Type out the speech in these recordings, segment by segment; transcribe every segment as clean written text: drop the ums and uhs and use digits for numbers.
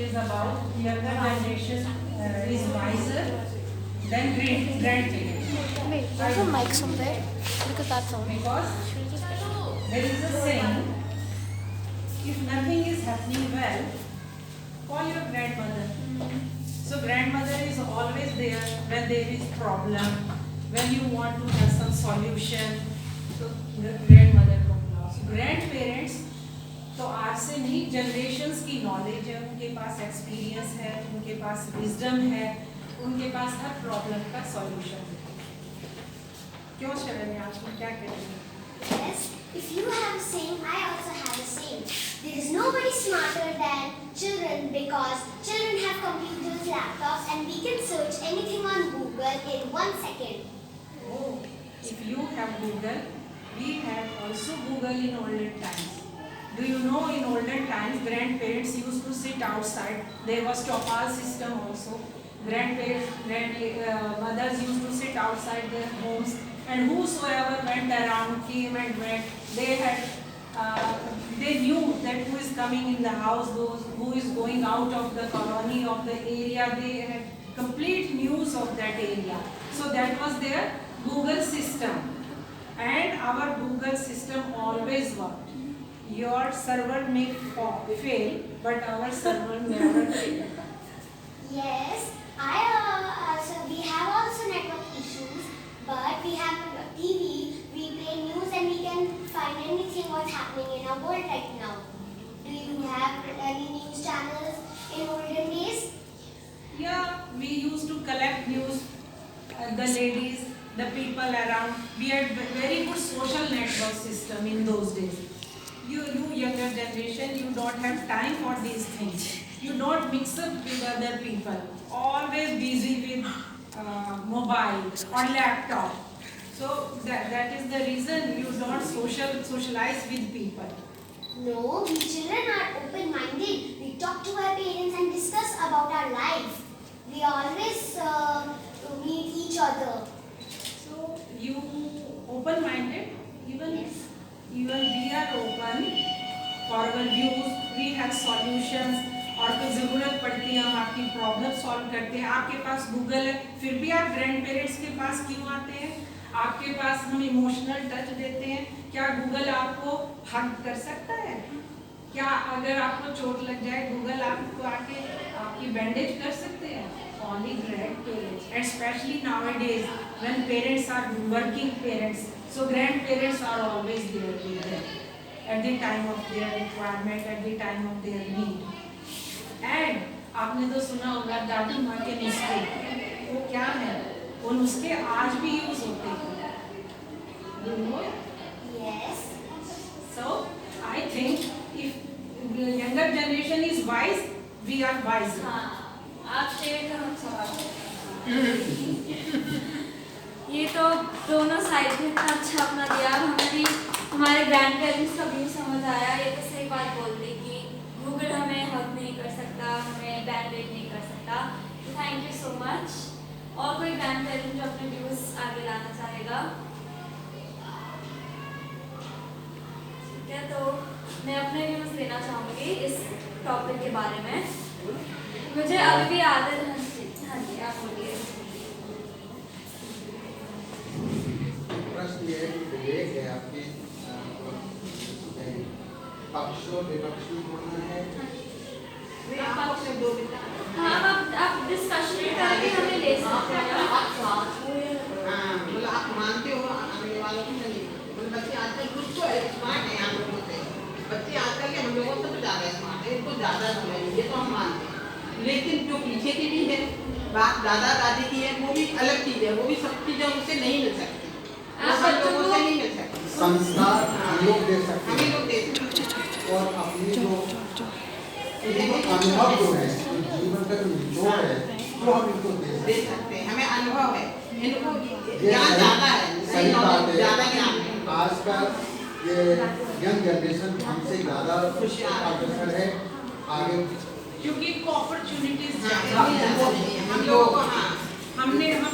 is about younger generation is wiser than grandparents. Wait, there's a mic somewhere. Look at that sound. Because there is a saying, if nothing is happening well, call your grandmother. So grandmother is always there when there is problem, when you want to have some solution. So grandmother को बुलाओ. So grandparents तो आज से नहीं, generations की knowledge है, उनके पास experience है, उनके पास विजडम है, उनके पास हर प्रॉब्लम का सॉल्यूशन है. क्यों शरण्या, आप क्या कहते हैं? Yes, if you have a saying, I also have a saying. There is nobody smarter than children because children have computers, laptops, and we can search anything on Google in 1 second. Oh, if you have Google, we had also Google in olden times. Do you know in olden times grandparents used to sit outside? There was topaz system also. Mothers used to sit outside their homes, and whosoever went around, came and went, they knew that who is coming in the house, who is going out of the colony, of the area. They had complete news of that area. So that was their Google system, and our Google system always worked. Your server may fail, but our server never fail. Yes, we have also network issues, but we have a TV, we play news and we can find anything what's happening in our world right now. Do you have any news channels in olden days? Yeah, we used to collect news, the ladies, the people around. We had very good social network system in those days. You younger generation, you don't have time for these things. You don't mix up with other people. Always busy with mobile or laptop. So that is the reason you don't socialize with people. No, we children are open-minded. We talk to our parents and discuss about our life. We always meet each other. So you open-minded, even Yes. even we are open for our views. We have solutions. और कोई ज़रूरत पड़ती है हम आपकी problem solve करते हैं. आपके पास गूगल है, फिर भी आप ग्रैंड पेरेंट्स के पास क्यों आते हैं? आपके पास हम इमोशनल टच देते हैं. क्या गूगल आपको हग कर सकता है? क्या अगर आपको चोट लग जाए गूगल आपको आके आपकी बैंडेज कर सकते हैं? Only grandparents, and especially nowadays when parents are working parents, so grandparents are always there with them at the time of their requirement, at the time of their need. And आपने तो सुना होगा दादी माँ के नुस्खे, वो क्या है? वो नुस्खे आज भी यूज होते हैं. You know? Yes. So I think if the younger generation is wise, we are wiser. आपसे एक हम सवाल ये तो दोनों साइड में इतना अच्छा अपना दिया. हमारे ग्रैंड पेरेंट्स का भी समझ आया. ये तो सही बात बोल दी कि गूगल हमें हेल्प नहीं कर सकता, हमें बैंडेज नहीं कर सकता. Thank you so much. और कोई ग्रैंड पेरेंट जो अपने व्यूज आगे लाना चाहेगा? ठीक है, तो मैं अपने व्यूज देना चाहूँगी इस टॉपिक के बारे में. मुझे अभी भी याद है. हाँ जी, आप बोलिए. प्रश्न ये विवेक है आपकी पक्ष और विपक्ष में बोलना है. हाँ, आप डिस्कशन करके हमें ले सकते हैं. मतलब आप मानते हो आने वालों को नहीं. मतलब बच्चे आजकल कुछ तो स्मार्ट है आप लोगों से. बच्चे आजकल के हम लोगों से तो ज़्यादा स्मार्ट है, इनको ज़्यादा नॉलेज है, ये तो हम मानते हैं. लेकिन जो पीछे की भी है बात दादा दादी की है, वो भी अलग चीज़ है. वो भी सब चीज़ें उनसे नहीं मिल सकती. सब लोगों से नहीं मिल सकती. संस्कार हम लोग दे सकते हम ही हैं लोग देते हैं. और अपनी जो अनुभव जो है, जीवन का जो निचोड़ है, वो हम इनको दे सकते हैं. हमें अनुभव है, इनको ये ज्ञान ज़्यादा है. सही बात है. ज़्यादा ज्ञान है. आजकल ये यंग जनरेशन हमसे ज़्यादा अग्रसर है आगे, क्योंकि इनको अपॉर्चुनिटीज हम लोगों को हम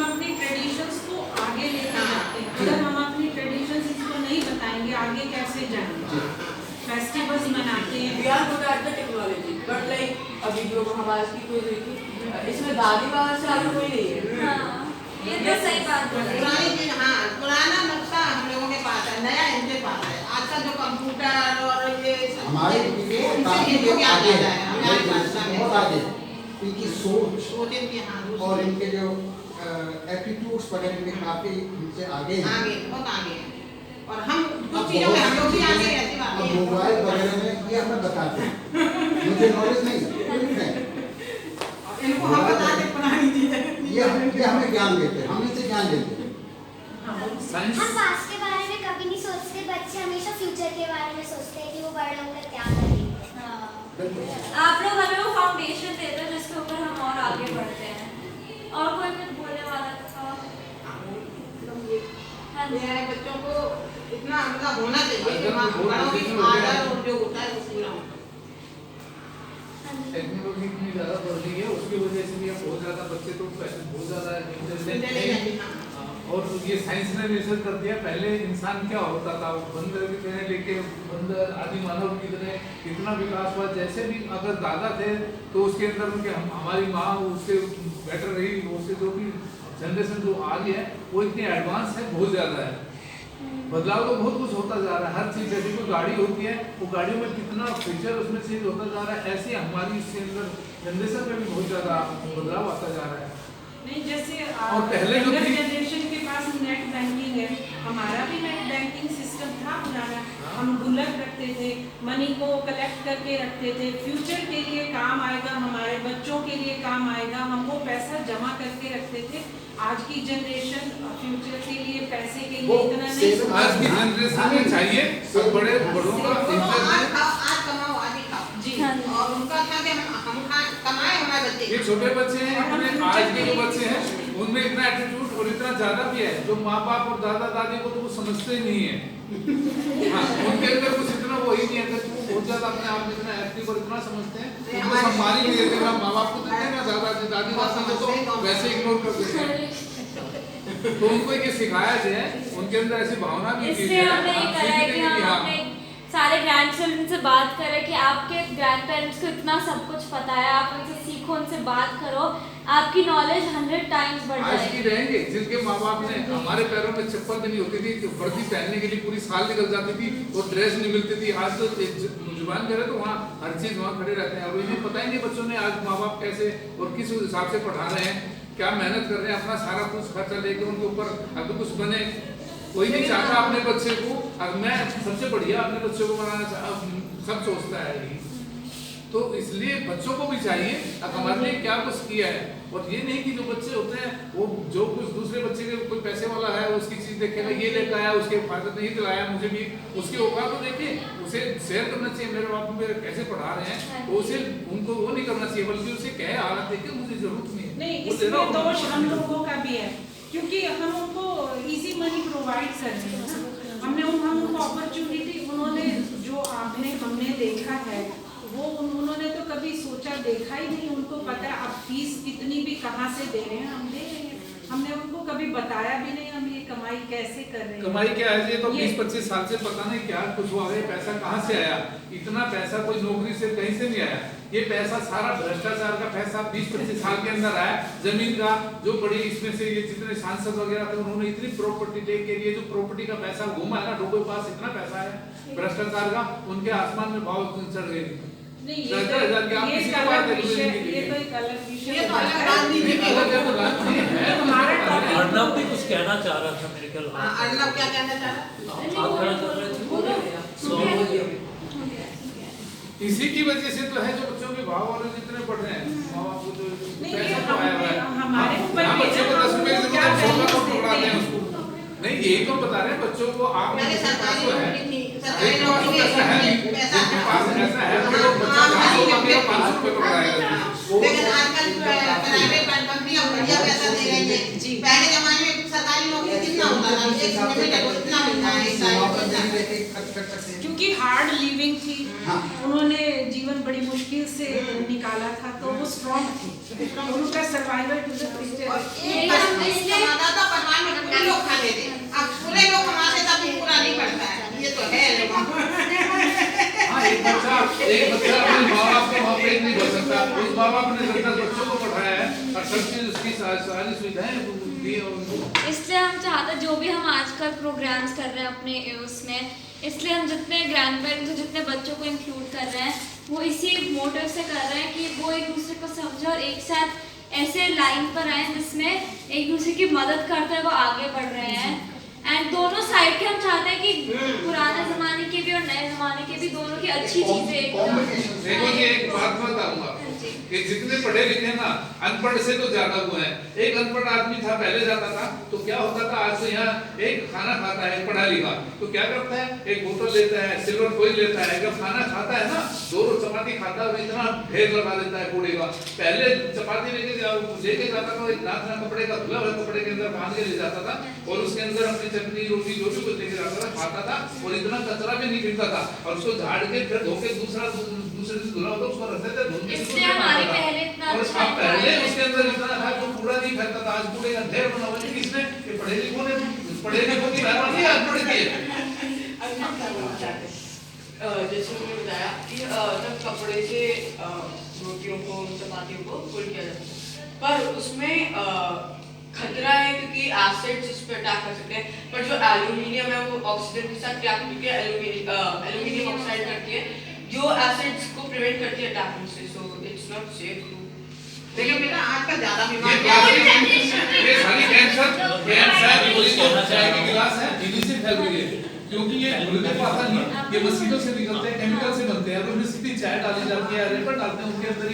अपनी ट्रेडिशंस को आगे लेकर जाते हैं. अगर हम अपनी ट्रेडिशंस इसको नहीं बताएंगे आगे कैसे जाएंगे? फेस्टिवल्स मनाते हैं। We are good at the technology, but like अभी जो हमारे की कोई देखी इसमें दादी बाबा से आगे कोई नहीं है। हाँ, ये तो सही बात बोली। पुरानी चीज, हाँ, पुराना नक्शा हम लोगों के पास है, नया इनके पास है। आजकल जो कंप्यूटर और ये हमारे काफी लोग आगे हैं, बहुत आगे हैं। इनकी सोच इनकी, हाँ, और इनके जो एप्टीट्यूड्स वगैरह में काफी इनसे आगे हैं। आगे, बहुत आगे है। और हम कुछ चीजों में हम लोग भी आगे हैं, ऐसी बात अब नहीं है। मोबाइल वगैरह में ये हमें बताते हैं, मुझे नॉलेज नहीं है, इनको हम बताते पुरानी चीजें। ये हमें ज्ञान देते हैं, हम इनसे ज्ञान लेते हैं। हम पास्ट के बारे में कभी नहीं सोचते, बच्चे हमेशा फ्यूचर के बारे में सोचते हैं कि वो बड़े होकर क्या करेंगे। हाँ। बिल्कुल। आप लोग हमें वो फाउंडेशन देते हैं जिसके ऊपर हम और आगे बढ़ते हैं। और कोई कुछ बोलने वाला था? हाँ जी। ये है, बच्चों को इतना मतलब होना चाहिए कि बड़ों की आदर और जो होता है वो पूरा हो। टेक्नोलॉजी इतनी ज़्यादा बढ़ गई है, उसकी वजह से भी अब बहुत ज़्यादा बच्चे तो बहुत ज़्यादा इंटेलिजेंट हैं। और ये साइंस ने रिसर्च कर दिया, पहले इंसान क्या होता था, बंदर की तरह लेके बंदर आदि मानव की तरह कितना विकास हुआ। जैसे भी अगर दादा थे तो उसके अंदर उनके हमारी माँ उससे बेटर रही, उससे जो भी जनरेशन जो आ गई है वो इतनी एडवांस है, बहुत ज़्यादा है। बदलाव तो बहुत कुछ होता जा रहा है, हर चीज़। जैसे कोई गाड़ी होती है, वो गाड़ियों में कितना फीचर उसमें चेंज होता जा रहा है, ऐसे हमारी इसके अंदर जनरेशन में भी बहुत ज़्यादा बदलाव आता जा रहा है। नहीं, जैसे और पहले जो थी- जनरेशन के पास नेट बैंकिंग है, हमारा भी नेट बैंकिंग सिस्टम था पुराना। हम गुल्लक रखते थे, मनी को कलेक्ट करके रखते थे, फ्यूचर के लिए काम आएगा, हमारे बच्चों के लिए काम आएगा, हम वो पैसा जमा करके रखते थे। आज की जनरेशन फ्यूचर के लिए, पैसे के लिए इतना नहीं सोचती। आज की जनरेशन में चाहिए सब बड़ों का वो तो इज्जत आज है। खाओ, आज कमाओ, आज ही खाओ। जी। हाँ। और उनका था कि हम कमाए हमारे बच्चे। ये छोटे बच्चे हैं, इतने आज के जो बच्चे हैं उनमें इतना एटीट्यूड और इतना ज्यादा भी है, जो माँ बाप और दादा दादी को तो वो समझते ही नहीं है। हाँ, उनके अंदर कुछ इतना वो ही नहीं है, वो बहुत ज्यादा अपने आप में इतना एक्टिव और इतना समझते हैं, उनको सम्मान ही नहीं देते। ना माँ बाप को देते हैं, ना दादा दादी दादी को तो वैसे इग्नोर कर देते हैं। तो उनको ये सिखाया जाए, उनके अंदर ऐसी भावना भी इसलिए हमने ये करा है कि हम हाँ, अपने सारे ग्रैंड चिल्ड्रन से बात करें कि आपके ग्रैंड पेरेंट्स को इतना सब कुछ पता है, आप उनसे सीखो, उनसे बात करो, आपकी नॉलेज 100 टाइम्स बढ़ आज की जाएगी। रहेंगे जिनके माँ बाप ने, हमारे पैरों में चप्पल भी नहीं होती थी, तो वर्दी पहनने के लिए पूरी साल निकल जाती थी और ड्रेस नहीं मिलती थी। आज तो जुबान करे तो वहाँ हर चीज वहाँ खड़े रहते हैं, और इन्हें पता ही नहीं बच्चों ने आज माँ बाप कैसे और किस हिसाब से पढ़ा रहे हैं, क्या मेहनत कर रहे हैं, अपना सारा कुछ खर्चा लेके उनके ऊपर अगर कुछ बने। कोई नहीं चाहता अपने बच्चे को, अब मैं सबसे बढ़िया अपने बच्चों को बनाना सब सोचता है यही। तो इसलिए बच्चों को भी चाहिए अब हमारे लिए क्या कुछ किया है, और ये नहीं कि जो बच्चे होते हैं वो जो कुछ दूसरे बच्चे के कोई पैसे वाला है उसकी चीज देखेगा, ये लेकर आया, उसके फायदा नहीं दिलाया, मुझे भी उसकी औकात तो देखिए, उसे शेयर करना चाहिए। मेरे बाप मेरे कैसे पढ़ा रहे हैं तो उसे उनको वो नहीं करना चाहिए, बल्कि उसे कहे हालत देखे मुझे जरूरत नहीं है। नहीं, वो देना इसमें होगा। दोष हम लोगों का भी है, क्योंकि हम उनको इजी मनी प्रोवाइड कर रहे हैं ना। हम उनको अपॉर्चुनिटी, उन्होंने जो हमने देखा है वो उन्होंने तो कभी सोचा देखा ही नहीं। उनको पता है अब फीस कितनी भी कहाँ से दे रहे हैं, हम दे रहे हैं। हमने उनको कभी बताया भी नहीं हम ये कमाई कैसे कर रहे हैं। कमाई क्या है, ये तो ये- 20-25 साल से पता नहीं क्या कुछ हुआ है, पैसा कहाँ से आया, इतना पैसा कोई नौकरी से कहीं से नहीं आया। ये पैसा सारा भ्रष्टाचार का पैसा 20-25 साल के अंदर आया। जमीन का जो बड़ी, इसमें से ये जितने सांसद वगैरह थे उन्होंने इतनी प्रॉपर्टी लेके लिए, जो प्रॉपर्टी का पैसा घूमा है ना, लोगों के पास इतना पैसा है भ्रष्टाचार का, उनके आसमान में भाव चढ़ गए। नहीं, ये 10,000 की आप तो किसी एक को अलग बात विषय, नहीं ये तो एक अलग विषय ये तो हो अलग जाता है। राजनीति की अलग अलग बात नहीं है। हमारा टॉपिक अर्णव भी कुछ कहना चाह रहा था मेरे ख्याल। अर्णव क्या कहना चाह रहा? आप खड़ा कर रहे थे। इसी की वजह से तो है जो बच्चों के भाव और जितने बढ़ रहे हैं, माँ बाप को जो नहीं, पैसा ये तो आया हुआ है, हमारे ऊपर हम भी बच्चे है को ना, 10 रुपए हमको की क्या जरूरत है, 100 values पकड़ाते देते हैं हैं। उसको। नहीं, यही तो बता रहे हैं बच्चों को, आप मैंने सरकारी नौकरी थी, सरकारी एक नौकरी पैसा है नहीं, पैसा जिनके पास ऐसा है कि वो बच्चा हाँ, 500 हाँ, रुपये 500 रुपये पकड़ाएगा। लेकिन आजकल प्राइवेट कंपनियां बढ़िया पैसा दे रही है। पहले जमाने में सरकारी नौकरी कितना होता था, एक महीने को इतना मिलता है, एक साल को इतना। क्योंकि हार्ड लिविंग थी, हाँ। उन्होंने जीवन बड़ी मुश्किल से निकाला था, तो वो स्ट्रॉन्ग थी, उनका सर्वाइवल टू द एक कमाता था, परिवार में पूरे लोग खाते थे। अब पूरे लोग कमाते तब भी पूरा नहीं पड़ता है, ये तो है लोगों को। हाँ, एक बच्चा अपने माँ बाप का वहाँ पेट नहीं भर सकता, उस माँ बाप ने 10 बच्चों को पढ़ाया है और सब चीज उसकी सारी सुविधाएं दी है उनको। इसलिए हम चाहते हैं जो भी हम आजकल प्रोग्राम्स कर रहे हैं अपने उसमें, इसलिए हम जितने ग्रैंड पेरेंट्स और जितने बच्चों को इंक्लूड कर रहे हैं वो इसी मोटिव से कर रहे हैं कि वो एक दूसरे को समझे और एक साथ ऐसे लाइन पर आए जिसमें एक दूसरे की मदद करते हुए वो आगे बढ़ रहे हैं। एंड दोनों साइड के हम चाहते हैं कि पुराने ज़माने के भी और नए ज़माने के भी दोनों की अच्छी चीज़ें देखो ये एक बात बताऊंगा कि जितने पढ़े लिखे ना अनपढ़ से तो ज्यादा हुए हैं। एक अनपढ़ आदमी था पहले जाता था तो क्या होता था, आज तो यहाँ एक खाना खाता है पढ़ा लिखा तो क्या करता है, एक बोतल लेता है, सिल्वर फॉइल लेता है, जब खाना खाता है ना 2 चपाती खाता है और इतना ढेर लगा देता है कूड़े का। पहले चपाती लेके जाता था, एक नाथ कपड़े का धुला हुआ कपड़े के अंदर बांध के ले जाता था और उसके अंदर अपनी चटनी रोटी जो भी कुछ लेके जाता था खाता था और इतना कचरा भी नहीं गिरता था और उसको झाड़ के फिर धो के दूसरे दिन धुला होता उसको रखते थे। इसलिए हमारे पहले इतना अच्छा पहले उसके अंदर इतना था तो कूड़ा नहीं फैलता था, आज कूड़े का ढेर बना हुआ है। किसने? ये पढ़े लिखों ने, पढ़े लिखों की मेहरबानी है, अनपढ़ की है। जैसे उन्होंने बताया कि जब कपड़े से रोटियों को चपातियों को फुल किया जाता है पर उसमें खतरा है क्योंकि एसिड्स इस पे अटैक कर सकते हैं, पर जो एल्यूमिनियम है वो ऑक्सीजन के साथ रिएक्ट करके एल्यूमिनियम ऑक्साइड करती है जो एसिड्स को प्रिवेंट करती है अटैकिंग से, so it's not safe to. लेकिन बेटा आजकल ज्यादा ये बीमार सारी कैंसर चाय की गिलास है इन्हीं से फैल रही है क्योंकि ये धुलने का आता नहीं है, ये मस्कीटो से निकलते हैं, केमिकल से बनते हैं और उसमें सीधी चाय डाली जाती है, रेपर डालते हैं उनके अंदर